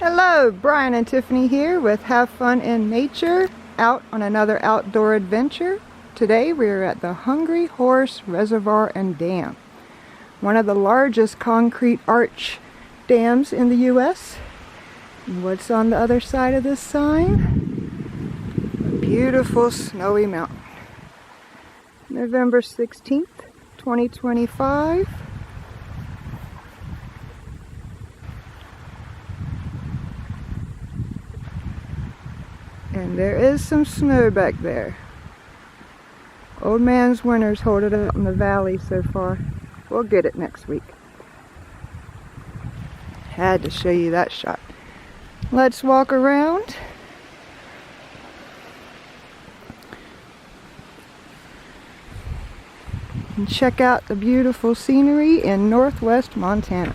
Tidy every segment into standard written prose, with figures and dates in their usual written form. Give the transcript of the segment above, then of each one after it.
Hello, Brian and Tiffany here with Have Fun in Nature, out on another outdoor adventure. Today we are at the Hungry Horse Reservoir and Dam, one of the largest concrete arch dams in the U.S. And what's on the other side of this sign? A beautiful snowy mountain. November 16th, 2025. And there is some snow back there. Old man's winter's holding it up in the valley so far. We'll get it next week. Had to show you that shot. Let's walk around. And check out the beautiful scenery in northwest Montana.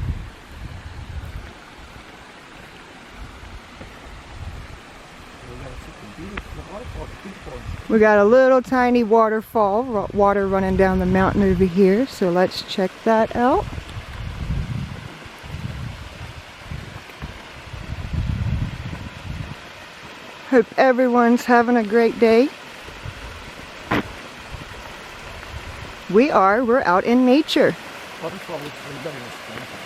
We got a little tiny waterfall, water running down the mountain over here, so let's check that out. Hope everyone's having a great day. We're out in nature. Waterfall looks way better this springtime.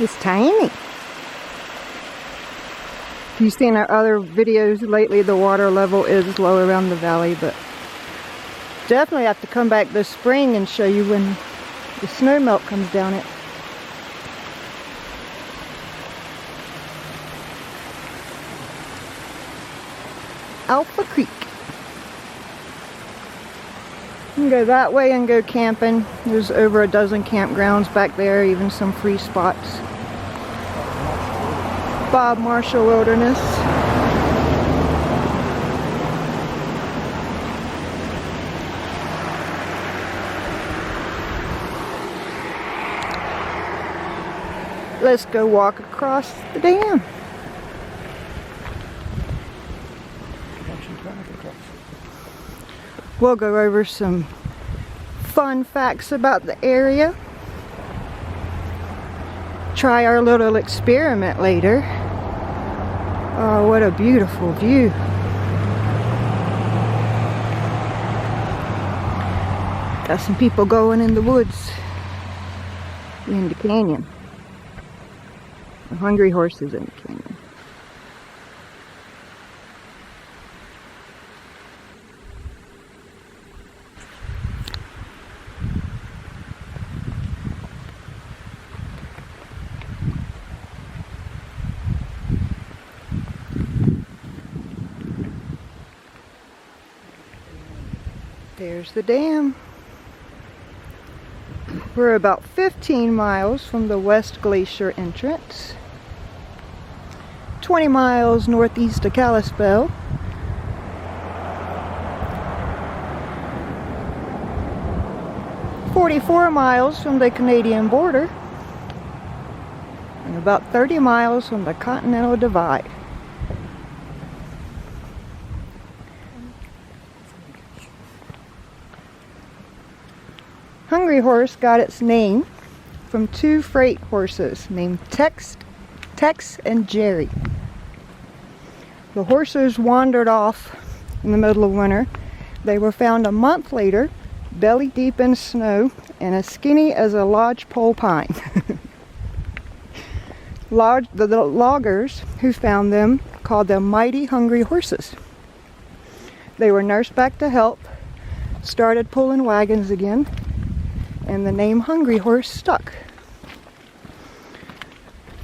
It's tiny. If you've seen our other videos lately, the water level is low around the valley, but definitely have to come back this spring and show you when the snow melt comes down it. Alpha Creek. You can go that way and go camping. There's over a dozen campgrounds back there, even some free spots. Bob Marshall Wilderness. Let's go walk across the dam. We'll go over some fun facts about the area. Try our little experiment later. Oh, what a beautiful view. Got some people going in the woods, in the canyon. The hungry horses in the canyon. There's the dam. We're about 15 miles from the West Glacier entrance. 20 miles northeast of Kalispell. "44 miles from the Canadian border. And about 30 miles from the Continental Divide. Hungry Horse got its name from two freight horses named Tex and Jerry. The horses wandered off in the middle of winter. They were found a month later, belly deep in snow and as skinny as a lodgepole pine. The loggers who found them called them mighty hungry horses. They were nursed back to health, started pulling wagons again, and the name Hungry Horse stuck.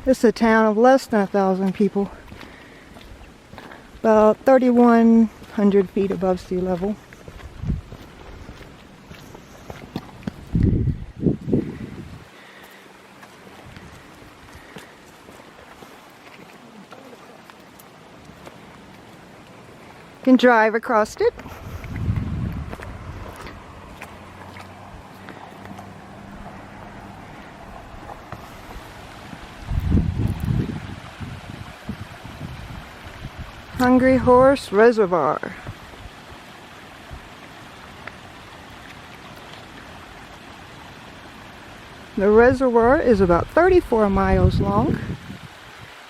This is a town of less than 1,000 people, about 3,100 feet above sea level. You can drive across it. Hungry Horse Reservoir. The reservoir is about 34 miles long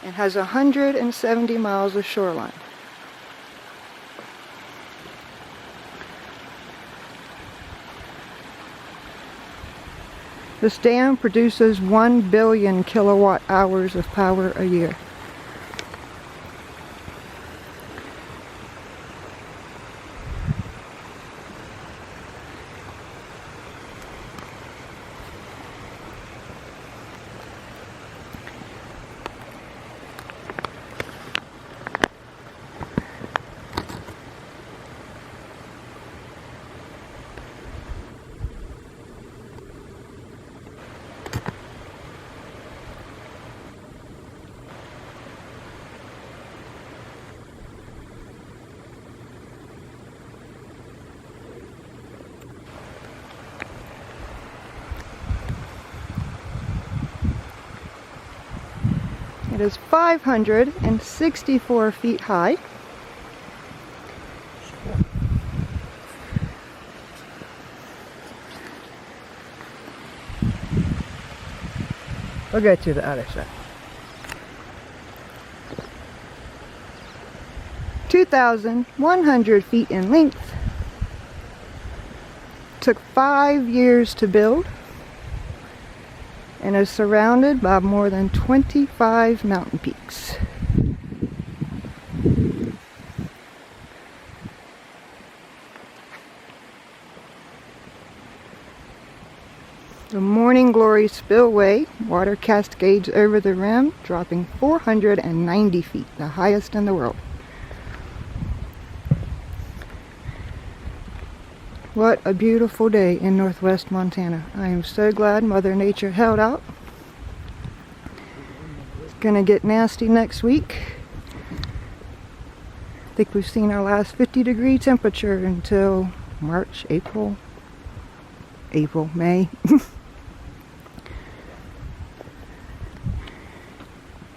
and has 170 miles of shoreline. This dam produces 1 billion kilowatt hours of power a year. It is 564 feet high. I'll get to the other side. 2,100 feet in length. Took 5 years to build and is surrounded by more than 25 mountain peaks. The Morning Glory Spillway water cascades over the rim, dropping 490 feet, the highest in the world. What a beautiful day in northwest Montana. I am so glad Mother Nature held out. It's gonna get nasty next week. I think we've seen our last 50-degree temperature until March, April, May.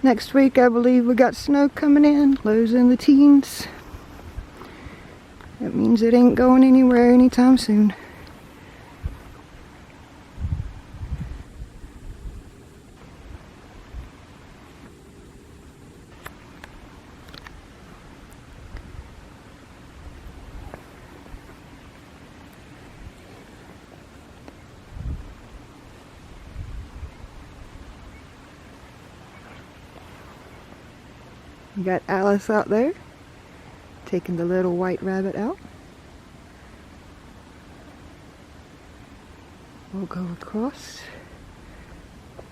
Next week I believe we got snow coming in, lows in the teens. That means it ain't going anywhere anytime soon. You got Alice out there taking the little white rabbit out. We'll go across,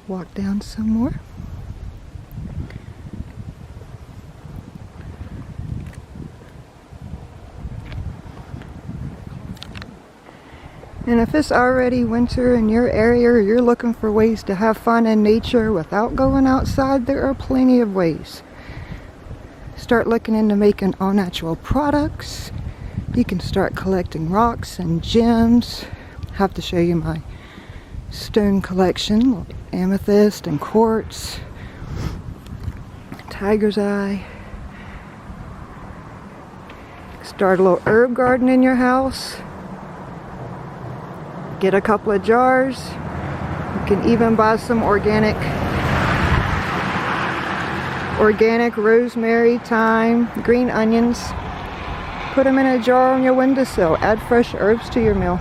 walk down some more. And if it's already winter in your area or you're looking for ways to have fun in nature without going outside, there are plenty of ways. Start looking into making all natural products. You can start collecting rocks and gems. I have to show you my stone collection, amethyst and quartz, tiger's eye. Start a little herb garden in your house. Get a couple of jars. You can even buy some organic rosemary, thyme, green onions. Put them in a jar on your windowsill. Add fresh herbs to your meal.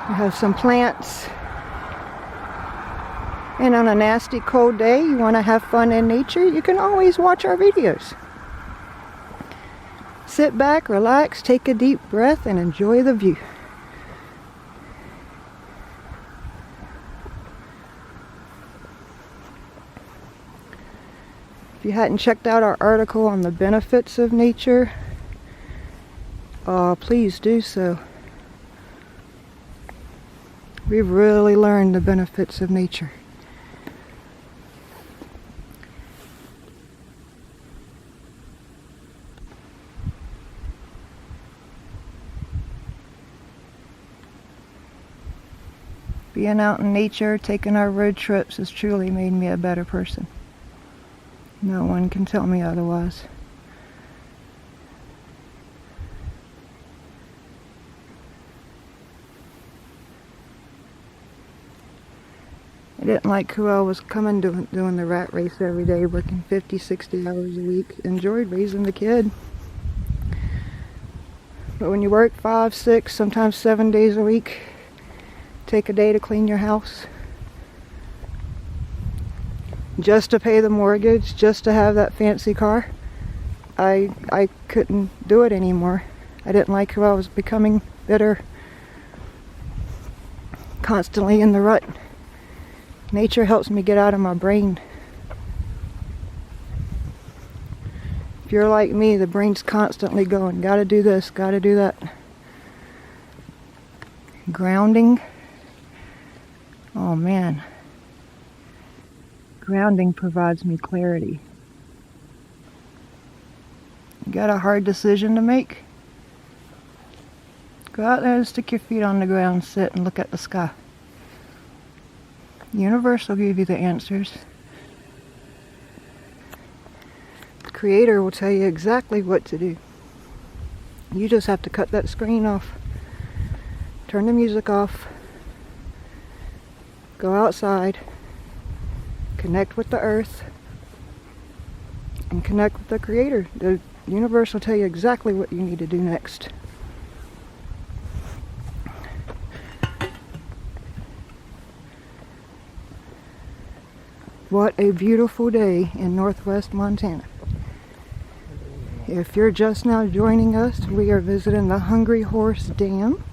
You have some plants. And on a nasty cold day, you want to have fun in nature, you can always watch our videos. Sit back, relax, take a deep breath, and enjoy the view. If you hadn't checked out our article on the benefits of nature, please do so. We've really learned the benefits of nature. Being out in nature, taking our road trips has truly made me a better person. No one can tell me otherwise. didn't like who I was coming doing the rat race every day, working 50, 60 hours a week. Enjoyed raising the kid. But when you work 5, 6, sometimes 7 days a week, take a day to clean your house, just to pay the mortgage, just to have that fancy car, I couldn't do it anymore. I didn't like who I was becoming, bitter, constantly in the rut. Nature helps me get out of my brain. If you're like me, the brain's constantly going, gotta do this, gotta do that. Grounding. Oh man. Grounding provides me clarity. You got a hard decision to make? Go out there and stick your feet on the ground, sit and look at the sky. The universe will give you the answers. The Creator will tell you exactly what to do. You just have to cut that screen off. Turn the music off. Go outside. Connect with the earth. And connect with the Creator. The universe will tell you exactly what you need to do next. What a beautiful day in northwest Montana. If you're just now joining us, we are visiting the Hungry Horse Dam.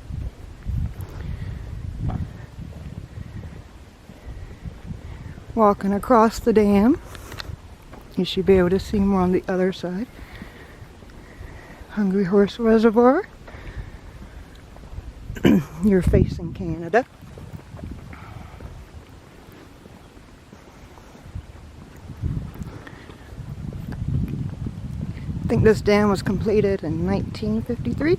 Walking across the dam, you should be able to see more on the other side. Hungry Horse Reservoir. You're facing Canada. I think this dam was completed in 1953.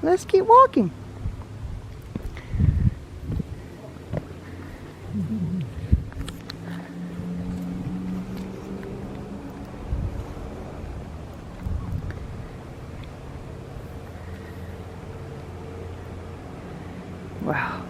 Let's keep walking. Wow.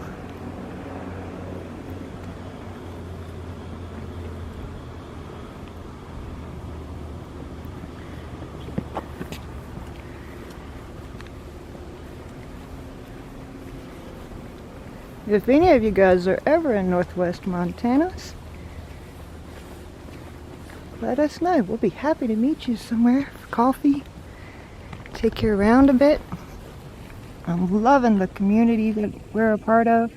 If any of you guys are ever in northwest Montana, let us know. We'll be happy to meet you somewhere for coffee, take you around a bit. I'm loving the community that we're a part of.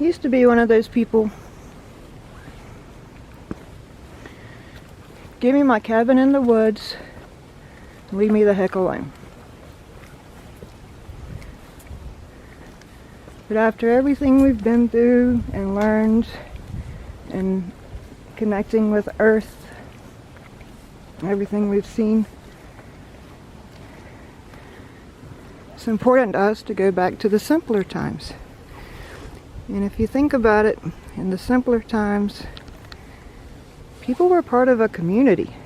Used to be one of those people, give me my cabin in the woods, leave me the heck alone. But after everything we've been through and learned and connecting with Earth, everything we've seen, it's important to us to go back to the simpler times. And if you think about it, in the simpler times, people were part of a community.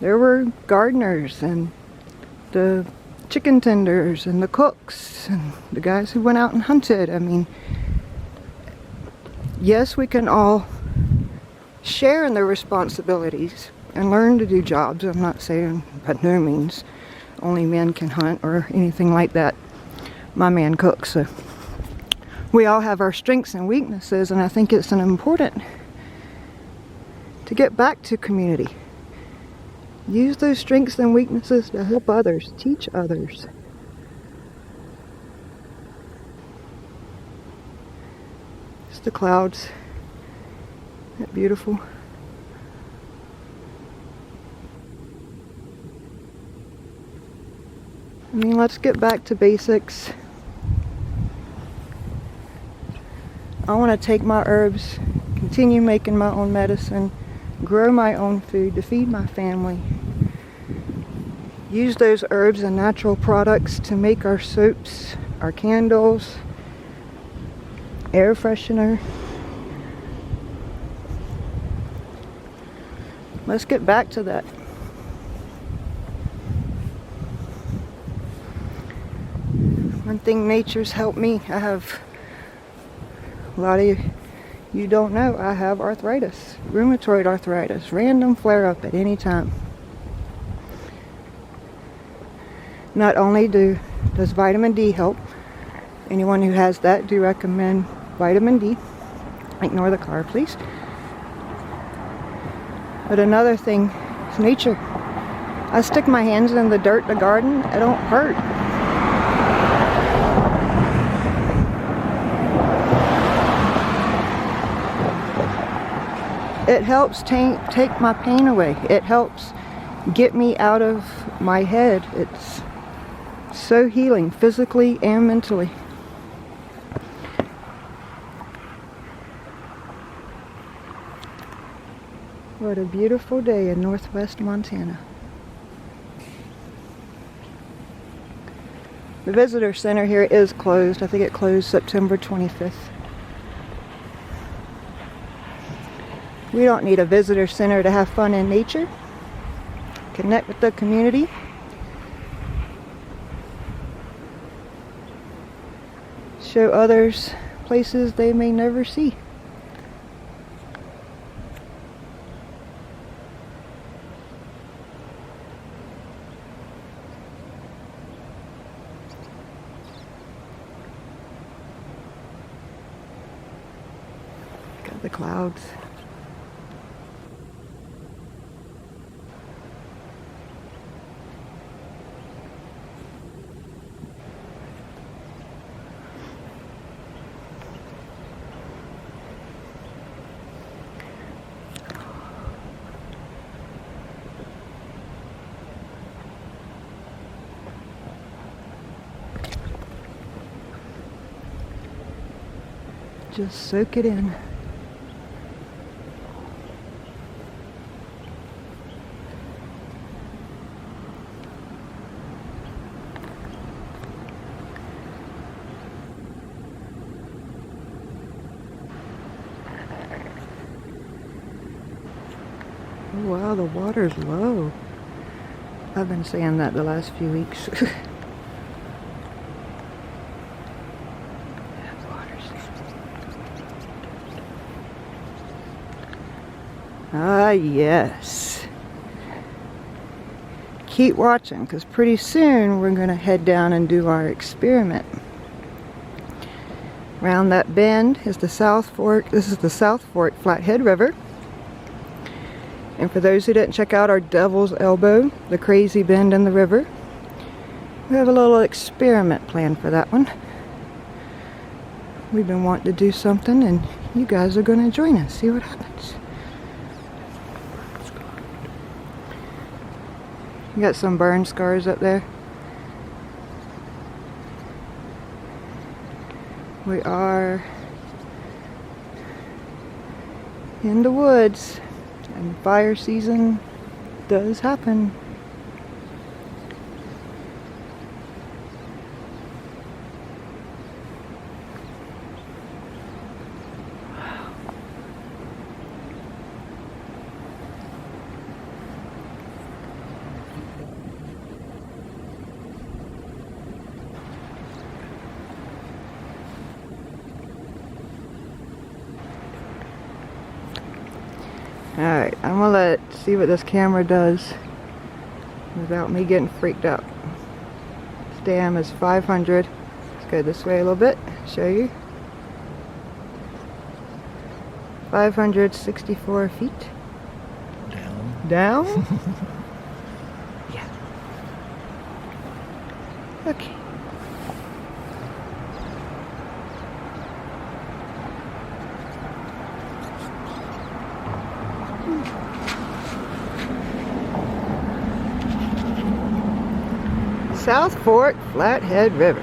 There were gardeners and the chicken tenders and the cooks and the guys who went out and hunted. I mean, yes, we can all share in their responsibilities and learn to do jobs. I'm not saying by no means only men can hunt or anything like that. My man cooks, so we all have our strengths and weaknesses, and I think it's important to get back to community. Use those strengths and weaknesses to help others, teach others. It's the clouds. Isn't that beautiful? I mean, let's get back to basics. I want to take my herbs, continue making my own medicine, grow my own food to feed my family. Use those herbs and natural products to make our soaps, our candles, air freshener. Let's get back to that. One thing nature's helped me, I have, a lot of you don't know, I have arthritis, rheumatoid arthritis, random flare up at any time. Not only does vitamin D help, anyone who has that, do recommend vitamin D. Ignore the car, please. But another thing is nature. I stick my hands in the dirt, the garden, it don't hurt. It helps take my pain away. It helps get me out of my head. It's so healing, physically and mentally. What a beautiful day in northwest Montana. The visitor center here is closed. I think it closed September 25th. We don't need a visitor center to have fun in nature. Connect with the community. Show others places they may never see. Got the clouds. Just soak it in. Oh wow, the water's low. I've been saying that the last few weeks. Ah, yes. Keep watching, because pretty soon we're going to head down and do our experiment. Around that bend is the South Fork. This is the South Fork Flathead River. And for those who didn't check out our Devil's Elbow, the crazy bend in the river, we have a little experiment planned for that one. We've been wanting to do something, and you guys are going to join us, see what happens. You got some burn scars up there. We are in the woods, and fire season does happen. Alright, I'm gonna see what this camera does without me getting freaked out. This dam is 500. Let's go this way a little bit, show you. 564 feet. Down. Down? Yeah. Okay. South Fork Flathead River.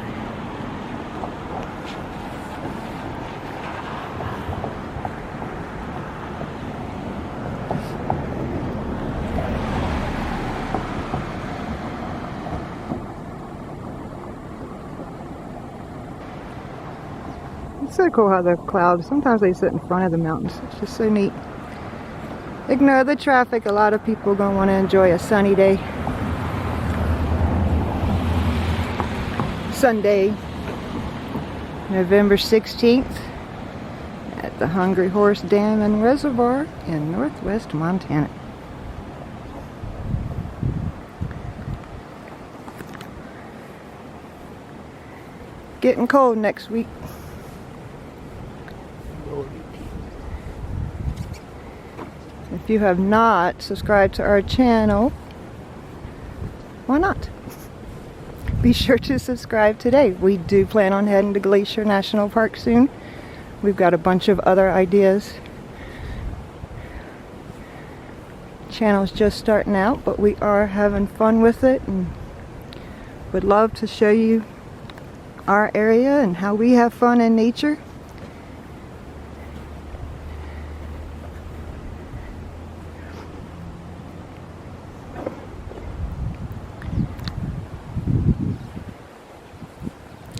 so cool how the clouds, sometimes they sit in front of the mountains. It's just so neat. Ignore the traffic. A lot of people are going to want to enjoy a sunny day. Sunday, November 16th at the Hungry Horse Dam and Reservoir in northwest Montana. Getting cold next week. If you have not subscribed to our channel, why not? Be sure to subscribe today. We do plan on heading to Glacier National Park soon. We've got a bunch of other ideas. Channel's just starting out, but we are having fun with it and would love to show you our area and how we have fun in nature.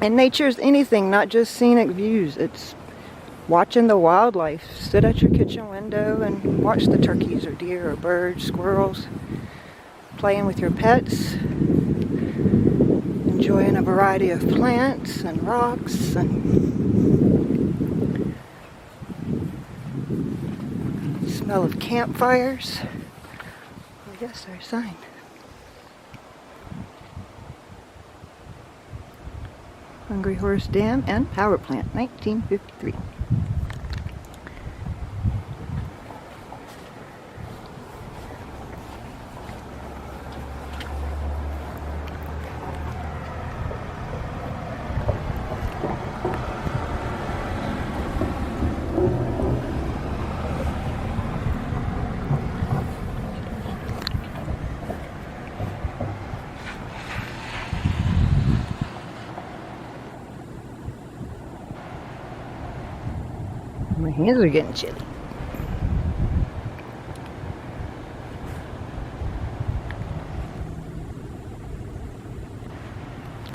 And nature is anything, not just scenic views. It's watching the wildlife. Sit at your kitchen window and watch the turkeys or deer or birds, squirrels, playing with your pets, enjoying a variety of plants and rocks and smell of campfires. I guess our sign. Hungry Horse Dam and Power Plant, 1953. My hands are getting chilly.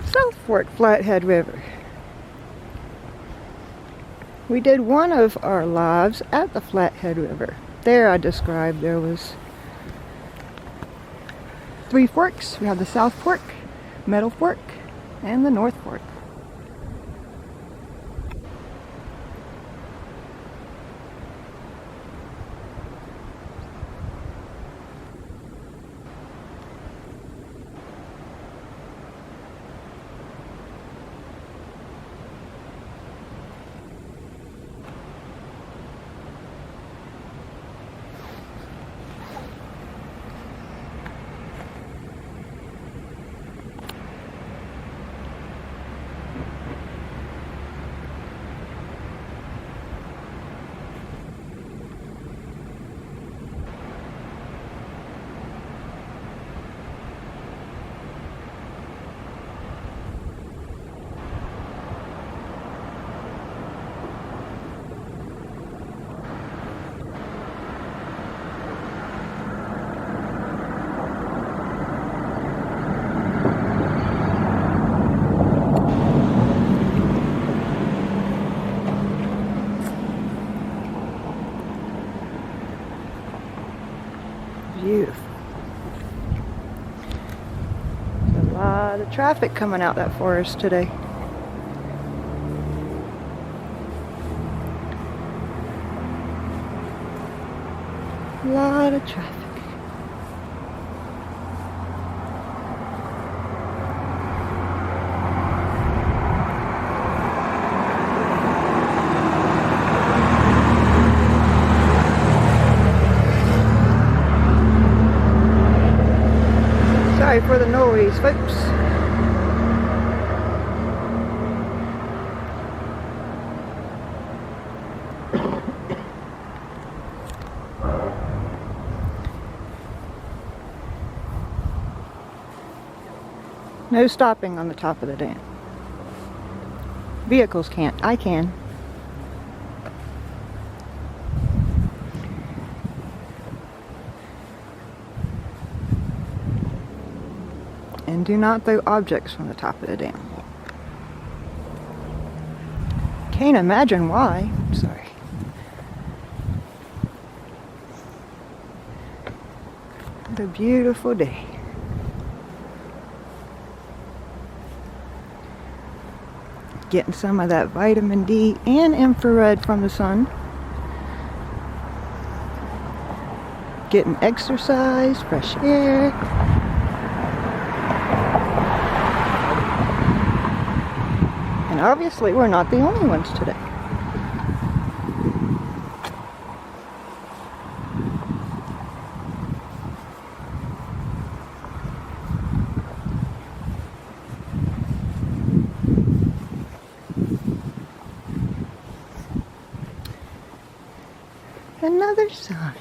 South Fork Flathead River. We did one of our lives at the Flathead River. There I described there was 3 forks. We have the South Fork, Middle Fork, and the North Fork. Beautiful. There's a lot of traffic coming out that forest today. A lot of traffic. Sorry for the noise, folks. No stopping on the top of the dam. Vehicles can't. I can. And do not throw objects from the top of the dam. Can't imagine why. Sorry. What a beautiful day. Getting some of that vitamin D and infrared from the sun. Getting exercise, fresh air. And obviously we're not the only ones today. Another sign.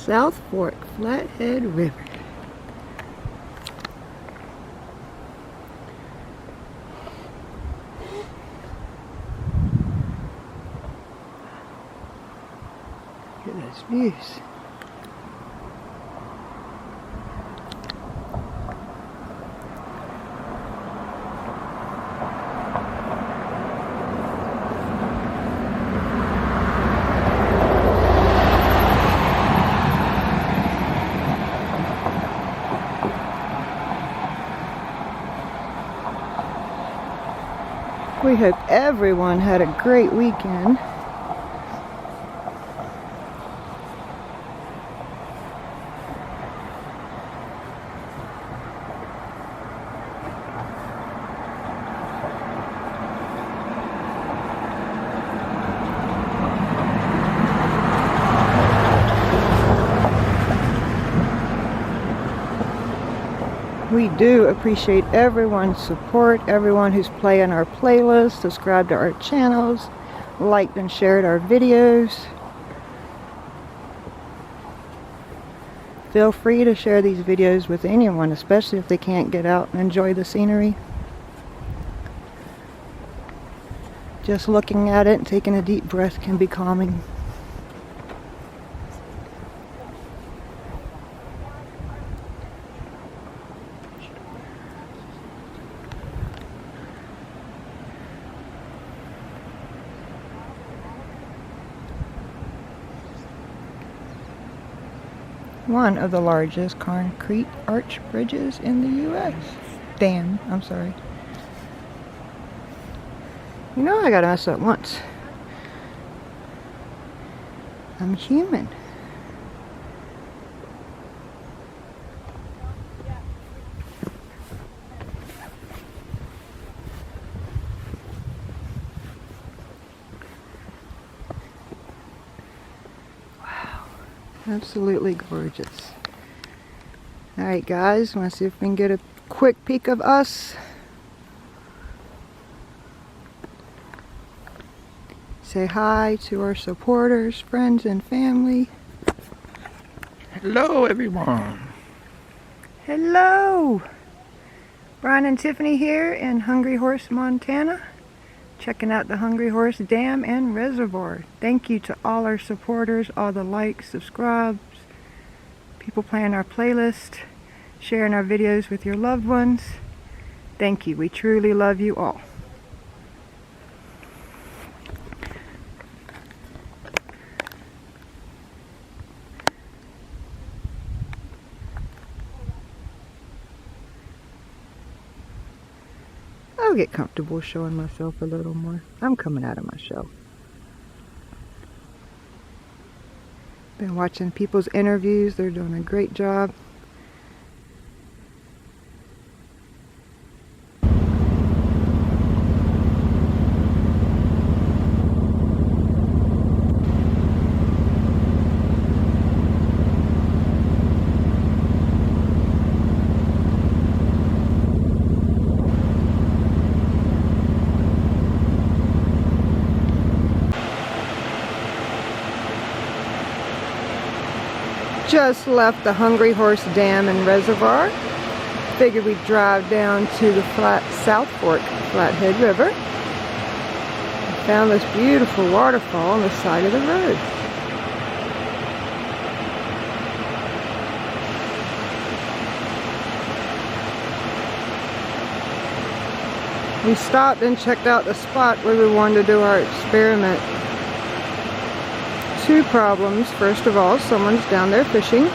South Fork Flathead River. Look at those views. We hope everyone had a great weekend. We do appreciate everyone's support, everyone who's playing our playlist, subscribed to our channels, liked and shared our videos. Feel free to share these videos with anyone, especially if they can't get out and enjoy the scenery. Just looking at it and taking a deep breath can be calming. One of the largest concrete arch bridges in the U.S. Dam, I'm sorry. You know I gotta mess up once. I'm human. Absolutely gorgeous. Alright guys, want to see if we can get a quick peek of us. Say hi to our supporters, friends, and family. Hello everyone. Hello! Brian and Tiffany here in Hungry Horse, Montana. Checking out the Hungry Horse Dam and Reservoir. Thank you to all our supporters, all the likes, subscribes, people playing our playlist, sharing our videos with your loved ones. Thank you. We truly love you all. I'll get comfortable showing myself a little more. I'm coming out of my shell. Been watching people's interviews. They're doing a great job. Just left the Hungry Horse Dam and Reservoir. Figured we'd drive down to the South Fork Flathead River. Found this beautiful waterfall on the side of the road. We stopped and checked out the spot where we wanted to do our experiment. Two problems. First of all, someone's down there fishing,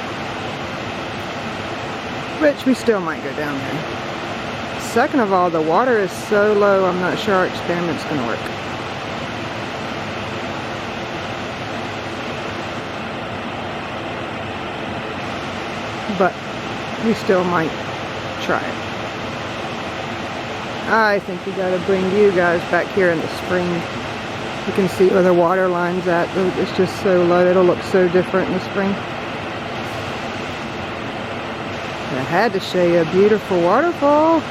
which we still might go down there. Second of all, the water is so low, I'm not sure our experiment's going to work. But we still might try it. I think we got to bring you guys back here in the spring. You can see where the water line's at. It's just so low. It'll look so different in the spring. I had to show you a beautiful waterfall.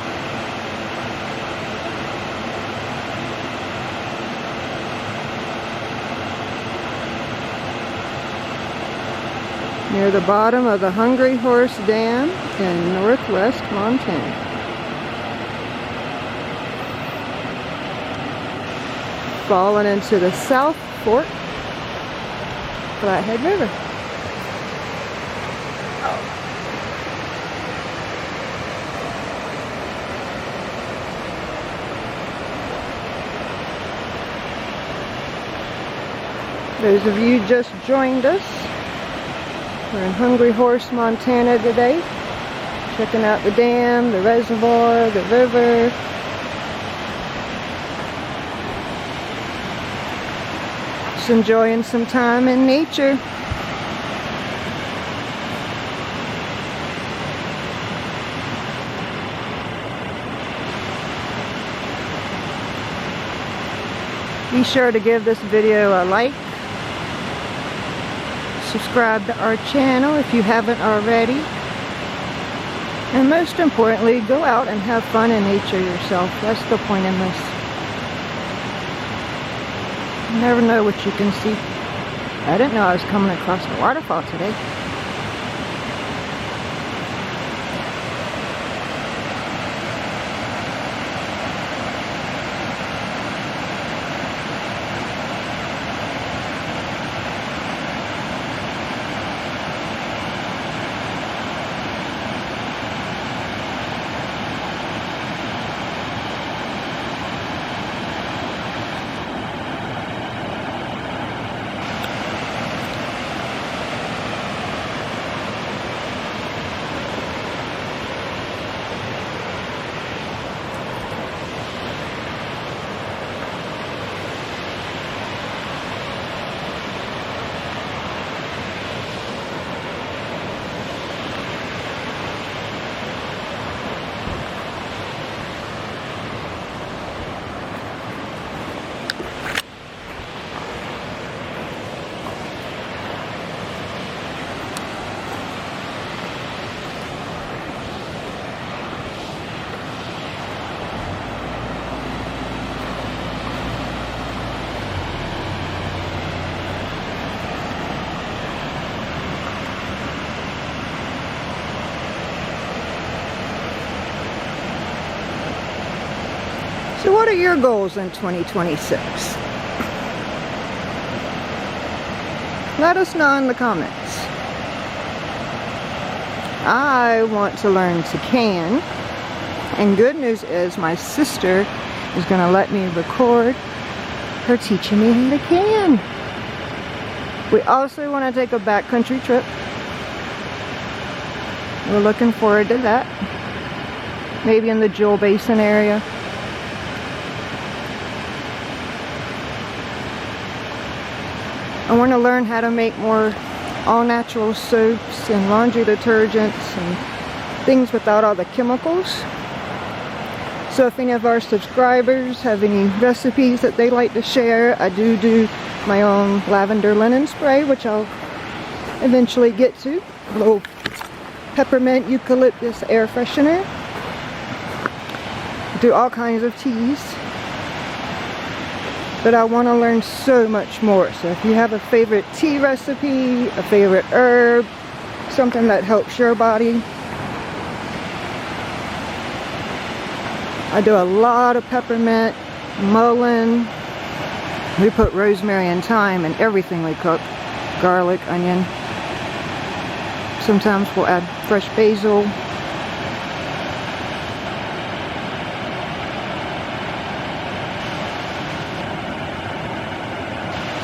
Near the bottom of the Hungry Horse Dam in northwest Montana. Falling into the South Fork Flathead River. Those of you just joined us, we're in Hungry Horse, Montana today, checking out the dam, the reservoir, the river. Just enjoying some time in nature. Be sure to give this video a like. Subscribe to our channel if you haven't already. And most importantly, go out and have fun in nature yourself. That's the point in this. You never know what you can see. I didn't know I was coming across the waterfall today. So what are your goals in 2026? Let us know in the comments. I want to learn to can, and good news is my sister is going to let me record her teaching me how to can. We also want to take a backcountry trip. We're looking forward to that. Maybe in the Jewel Basin area. I want to learn how to make more all-natural soaps and laundry detergents and things without all the chemicals. So if any of our subscribers have any recipes that they like to share, I do my own lavender linen spray, which I'll eventually get to. A little peppermint eucalyptus air freshener. Do all kinds of teas. But I want to learn so much more. So if you have a favorite tea recipe, a favorite herb, something that helps your body. I do a lot of peppermint, mullein. We put rosemary and thyme in everything we cook. Garlic, onion. Sometimes we'll add fresh basil.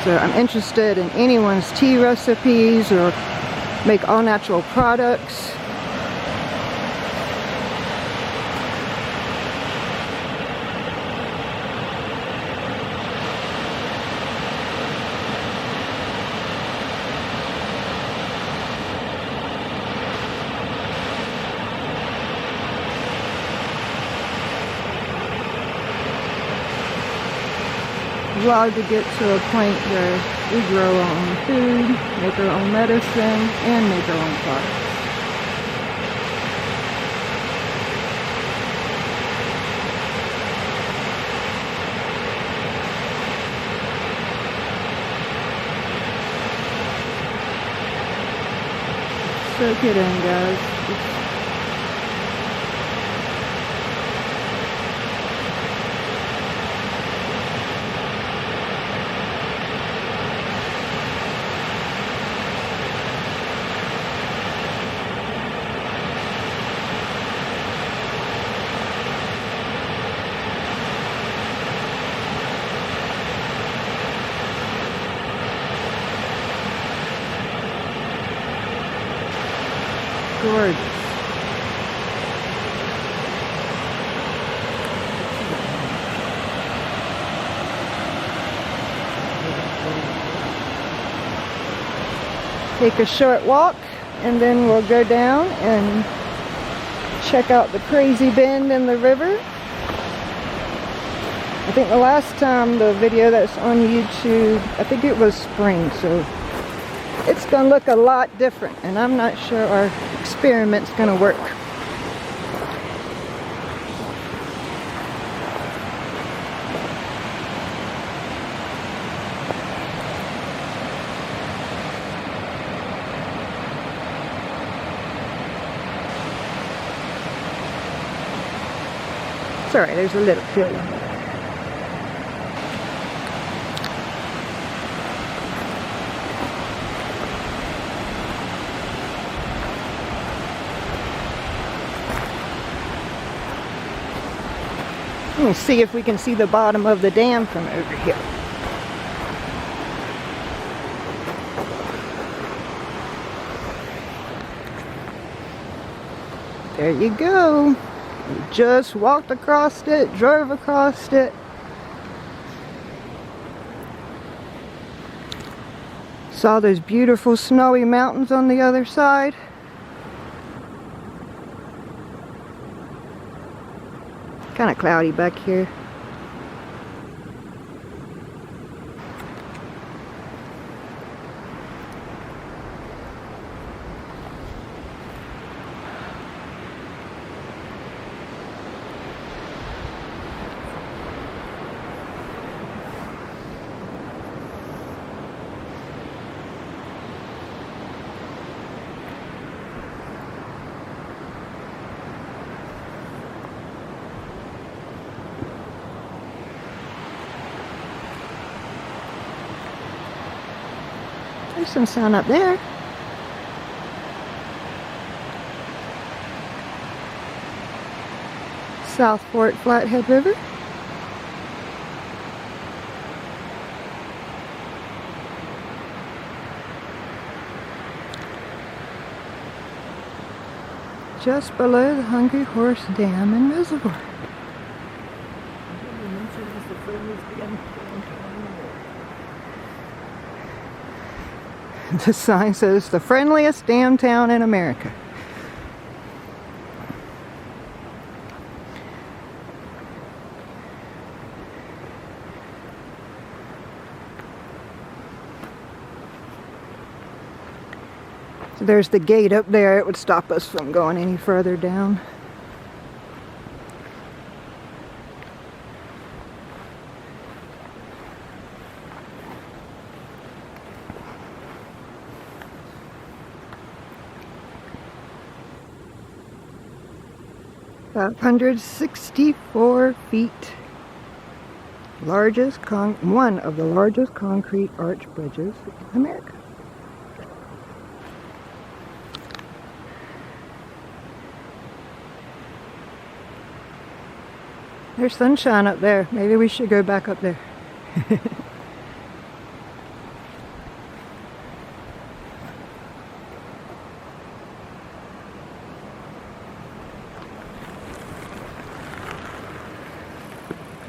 So I'm interested in anyone's tea recipes or make all natural products. We'd love to get to a point where we grow our own food, make our own medicine, and make our own products. Soak it in, guys. Gorgeous. Take a short walk and then we'll go down and check out the crazy bend in the river. I think the last time the video that's on YouTube, I think it was spring, so it's going to look a lot different, and I'm not sure our experiment's going to work. It's alright, there's a little field. Let's see if we can see the bottom of the dam from over here. There you go. You just walked across it, drove across it. Saw those beautiful snowy mountains on the other side. Kind of cloudy back here. There's some sun up there. South Fork Flathead River. Just below the Hungry Horse Dam and Reservoir. The sign says the friendliest damn town in America. So there's the gate up there. It would stop us from going any further down. 564 feet. One of the largest concrete arch bridges in America. There's sunshine up there. Maybe we should go back up there.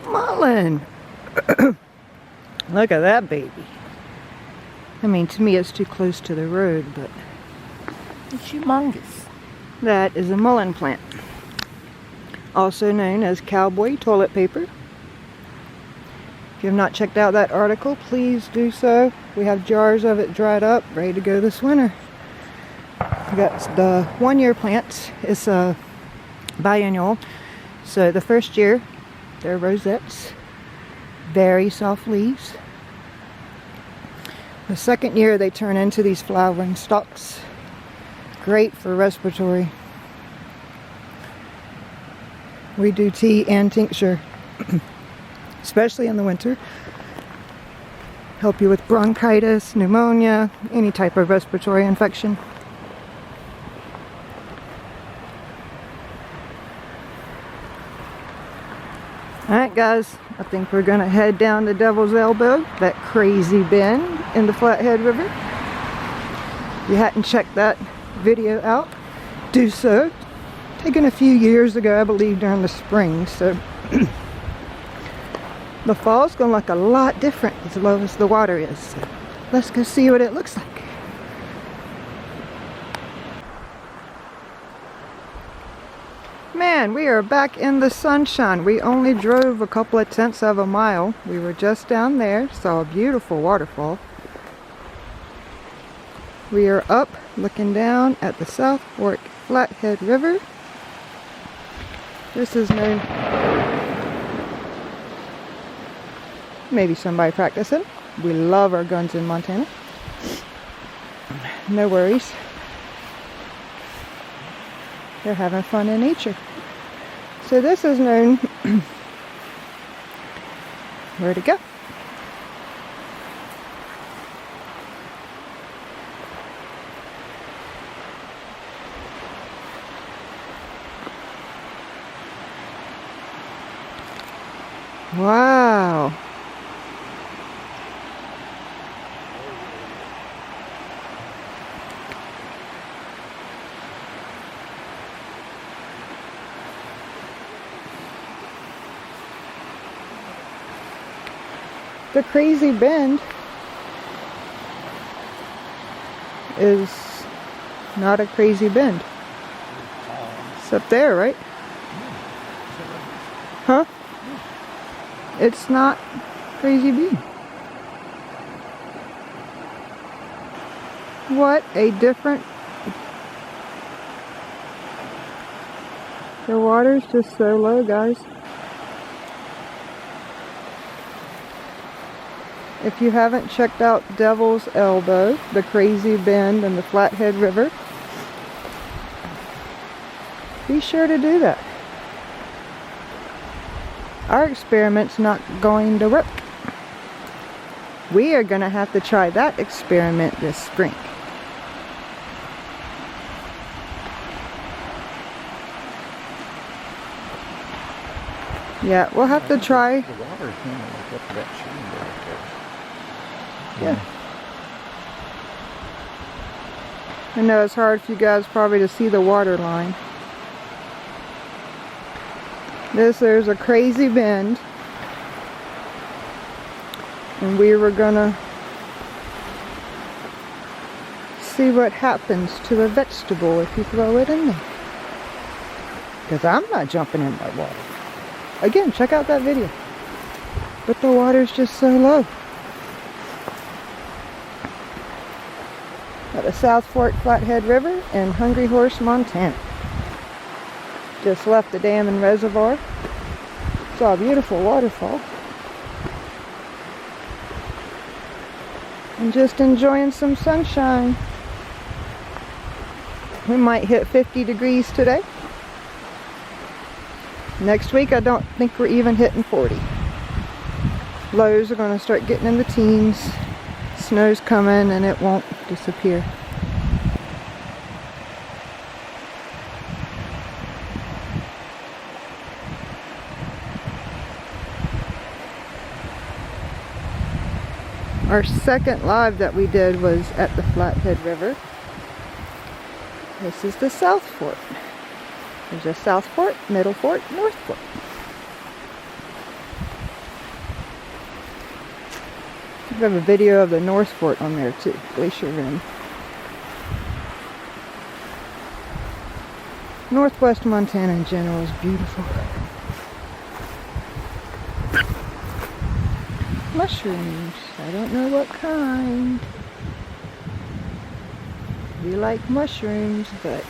Mullen! Look at that baby. I mean, to me it's too close to the road, but It's humongous. that is a mullen plant. Also known as cowboy toilet paper. If you have not checked out that article, please do so. We have jars of it dried up, ready to go this winter. We got the 1-year plants. It's a biennial. So the first year, they're rosettes. Very soft leaves. The second year, they turn into these flowering stalks. Great for respiratory. We do tea and tincture, especially in the winter. Help you with bronchitis, pneumonia, any type of respiratory infection. Alright guys, I think we're going to head down to Devil's Elbow, that crazy bend in the Flathead River. If you hadn't checked that video out, do so. Taken a few years ago, I believe, during the spring, so the fall's going to look a lot different as low as the water is. So let's go see what it looks like. Man, we are back in the sunshine. We only drove a couple of tenths of a mile. We were just down there, saw a beautiful waterfall. We are up looking down at the South Fork Flathead River. This is known, maybe somebody practicing. We love our guns in Montana. No worries. They're having fun in nature. So this is known, where to go? Wow. The crazy bend is not a crazy bend. It's up there, right? Huh? It's not crazy bend. What a different... The water's just so low, guys. If you haven't checked out Devil's Elbow, the crazy bend in the Flathead River, be sure to do that. Our experiment's not going to work. We are going to have to try that experiment this spring. Yeah, we'll have to try. The water is kind of like up to that sheen right there. Yeah. I know it's hard for you guys probably to see the water line. There's a crazy bend. And we were gonna see what happens to a vegetable if you throw it in there. Because I'm not jumping in that water. Again, check out that video. But the water's just so low. At the South Fork Flathead River in Hungry Horse, Montana. Just left the dam and reservoir. Saw a beautiful waterfall. And just enjoying some sunshine. We might hit 50 degrees today. Next week I don't think we're even hitting 40. Lows are going to start getting in the teens. Snow's coming and it won't disappear. Our second live that we did was at the Flathead River. This is the South Fort. There's a South Fort, Middle Fort, North Fort. We have a video of the North Fort on there too, Glacier Rim. Northwest Montana in general is beautiful. Mushrooms. I don't know what kind. We like mushrooms, but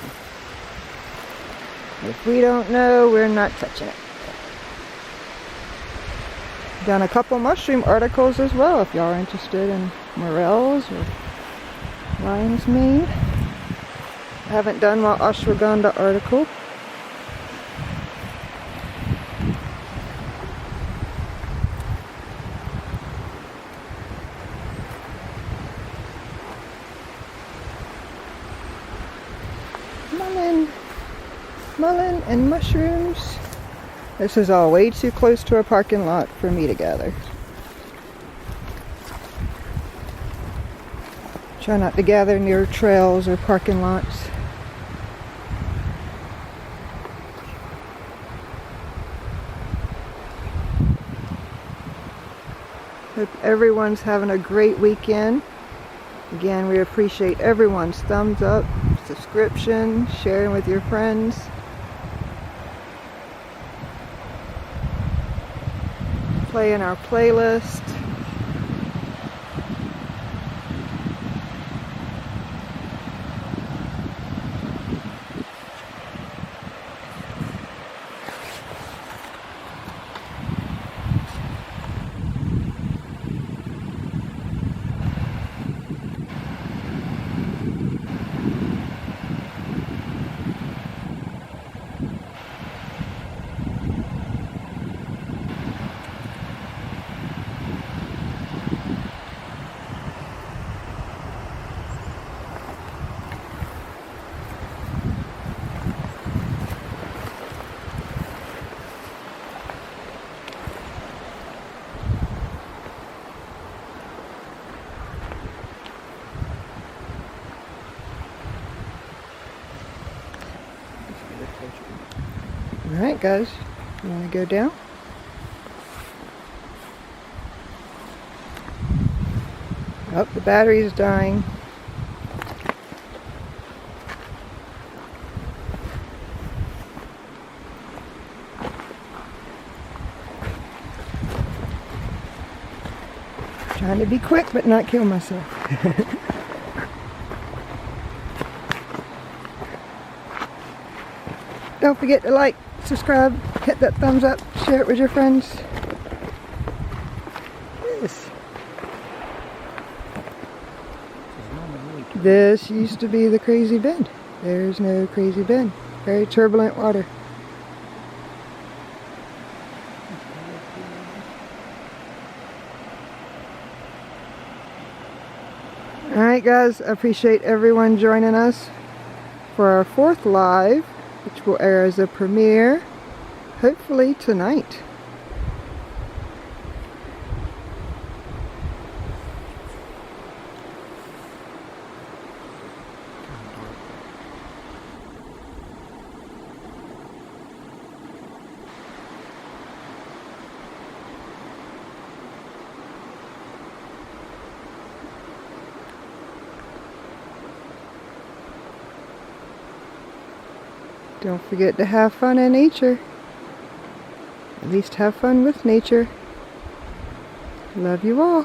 if we don't know, we're not touching it. Done a couple mushroom articles as well if y'all are interested in morels or lion's mane. I haven't done my ashwagandha article. Mullein and mushrooms. This is all way too close to a parking lot for me to gather. Try not to gather near trails or parking lots. Hope everyone's having a great weekend. Again, we appreciate everyone's thumbs up, subscription, sharing with your friends. Play in our playlist. Alright guys, you want to go down? Oh, the battery's dying. Trying to be quick but not kill myself. Don't forget to like, subscribe, hit that thumbs up, share it with your friends. Yes. This used to be the Crazy Bend. There's no Crazy Bend. Very turbulent water. Alright guys, I appreciate everyone joining us for our 4th live, which will air as a premiere, hopefully tonight. Don't forget to have fun in nature. At least have fun with nature. Love you all.